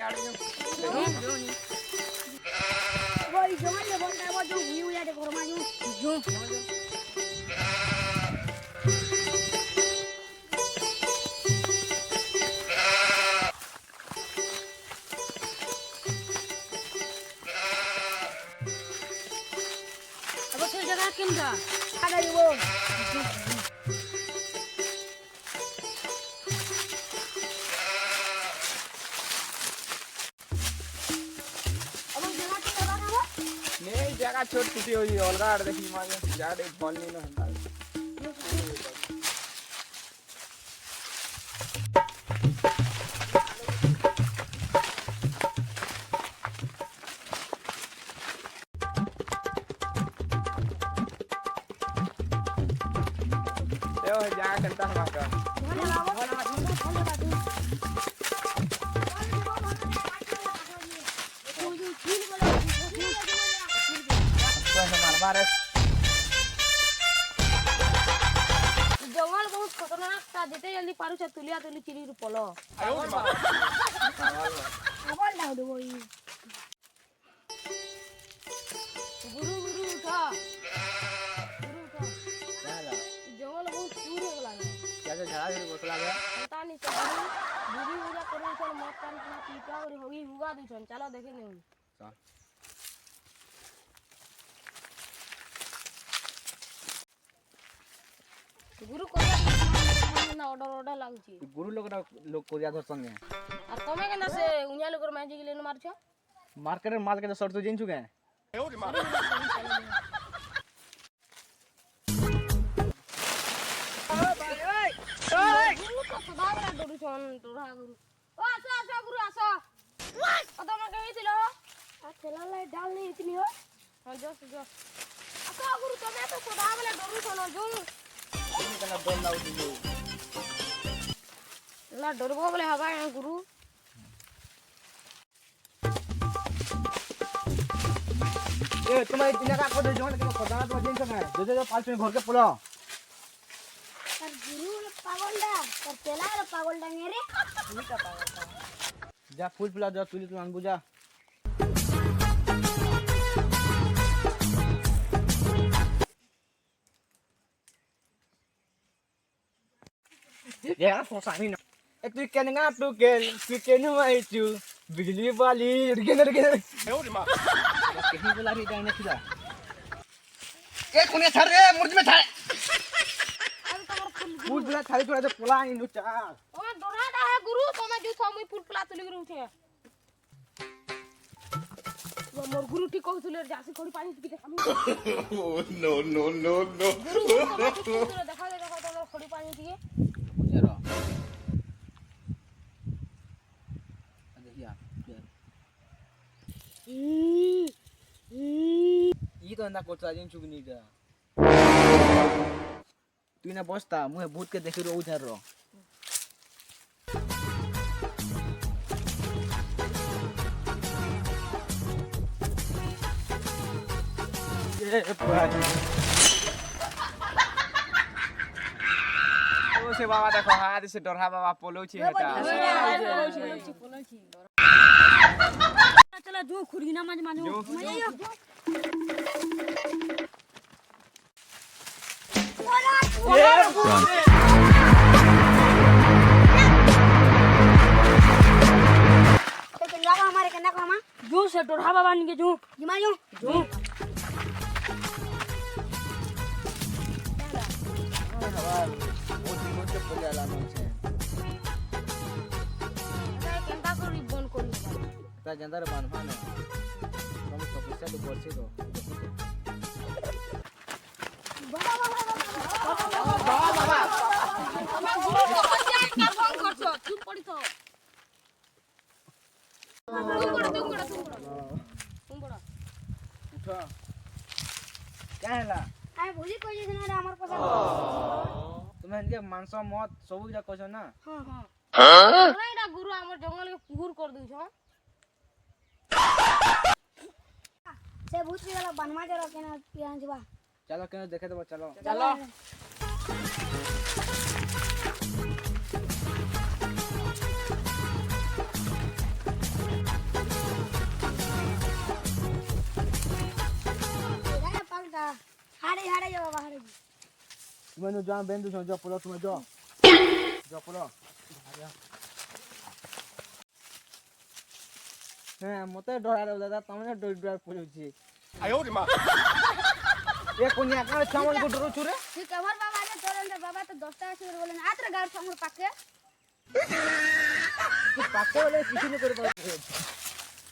यार जो वो जंगल में बोलता है वो जो हुई यार घर में जो अब फिर जगह किन का खा गई वो जगह छोट टूटी हुई अलगा आड़ देखी मागे जाड़े फल नहीं ना यो जगह करता है मागा मारे जंगल बहुत खतरनाक था जिते जल्दी पारू छ तुलिया तुली चिरी रु पलो आवल ना दो वही गुरु गुरु उठा जाला जंगल बहुत दूर हो गला क्या से झड़ा फिर बोतला गया पता नहीं चल बुरी पूजा करो छन मत कान ना पीटा और होगी हुआ दू छन चलो देखे नहीं चल गुरु कोया ना ऑर्डर लागुची गुरु लोग कोरिया धर संगे आ तमे केना से उनिया लोगर मैजिक लेन मार छ मार्केट माल के तो शर्ट तो जिन चुके हैं सदाबरा डरू छन तोरा गुरु ओ आसा गुरु आसा ओ तमे कहि थिलो आ थेला लाई डाल नहीं इतनी हो हां जस आसा गुरु तमे तो सदाबरा डरू छन जो इनका डर ना उठी ला डरबो बोले हवा गुरु ए तुम्हारे दिन का को दे जो ना को दाना तो जिन संगे जो 5 मिनट घर के पुला पर गुरु पागलडा पर तेला पागलडा मेरे नहीं का पागलडा जा फूल पिला जा तुली तू अनबु जा यार फोसानी ना ए तू केनगा तू केनु आई तू बिजली वाली रुके ए ओरे मां कहीं बोला रे जाने खिला ए कोने छड़ रे मुर्ज में छाड़ अरे तमर फूल पिला थाली थोड़ा तो पोला इन चार ओ डराडा है गुरु तमे जो थमई फूल पिला तुली गुरु उठे वो मोर गुरु ठीक कहथुले जासी खड़ी पानी की देखा नो नो नो नो गुरु देखा तो खड़ी पानी दिए जरा देखिया ई तो ना कोचा जिन चुगनी जा तू ना बसता मुहे भूत के देखि रो उधर रो ए भाई ओ से बाबा देखो हाथ से डरहा बाबा पोलो छी हेता चला जो खुरगिना माज मानो हमारे कन्या को हम जो से डोढ़ा बाबा निके जो जिमा जो ता जंदर बांधवा ना हम तो पैसा तो करछे तो बाबा चुप पड़ी तो तुम बड़ा उठा क्या हैला आय भूली कोई दिन हमर पसंद तुम्हें इनके मांस मत सब जा कहछो ना हां एटा गुरु हमर जंगल के पुगुर कर दउ छ से भूत वाला बनवा जरा केना पियान जबा चलो केनो देखे देबो चलो বাবা হারে তুমি যা বেন্দু যা পড়ো তুমি যা যা পড়ো হ্যাঁ মতে ডরারে দাদা তুমি ডর পড়ুছি 哎呦我的妈！ এ কোনিয়া কানে ছামল কো ডরু চুরে তুই কভার বাবা রে তোরেন রে বাবা তো 10 টাকা করে বলেন আত্রে গাড় সামর পাকে তুই পাকে বলে কিছু নি করে পারে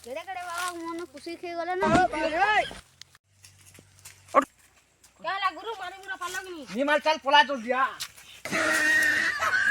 কেড়ে কেড়ে বাবা মন খুশি খেয়ে গলে না কেলা গুরু মারি মুরা পারলো কি নিমাল চাল পলা চল দিয়া